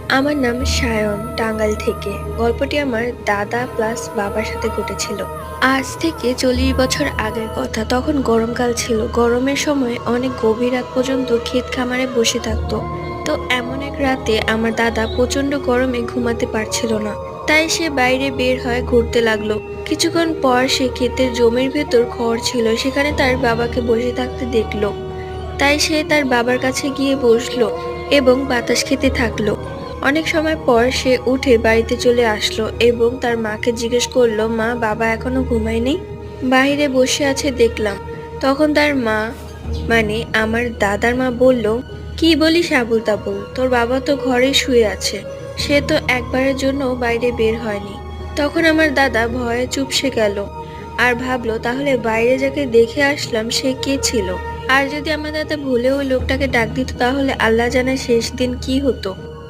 আমার নাম সায়ন, টাঙ্গাইল থেকে। গল্পটি আমার দাদা প্লাস বাবার সাথে ঘটেছিল। আজ থেকে 40 বছর আগের কথা। তখন গরমকাল ছিল। গরমের সময় অনেক গভীর রাত পর্যন্ত ক্ষেত খামারে বসে থাকতো। তো এমন এক রাতে আমার দাদা প্রচন্ড গরমে ঘুমাতে পারছিল না। তাই সে বাইরে বের হয়ে ঘুরতে লাগলো। কিছুক্ষণ পর সে ক্ষেতের জমির ভেতর খড় ছিল, সেখানে তার বাবাকে বসে থাকতে দেখলো। তাই সে তার বাবার কাছে গিয়ে বসলো এবং বাতাস খেতে থাকলো। অনেক সময় পর সে উঠে বাড়িতে চলে আসলো এবং তার মাকে জিজ্ঞেস করলো, মা, বাবা এখনো ঘুমায়নি? বাইরে বসে আছে দেখলাম। তখন তার মা, মানে আমার দাদার মা বলল, কি বলিস আবুল তাবুল, তোর বাবা তো ঘরে শুয়ে আছে, সে তো একবারের জন্য বাইরে বের হয়নি। তখন আমার দাদা ভয়ে চুপসে গেল আর ভাবলো, তাহলে বাইরে যাকে দেখে আসলাম সে কে ছিল? আর যদি আমার দাদা ভুলে ওই লোকটাকে ডাক দিত, তাহলে আল্লাহ জানে শেষ দিন কি হতো।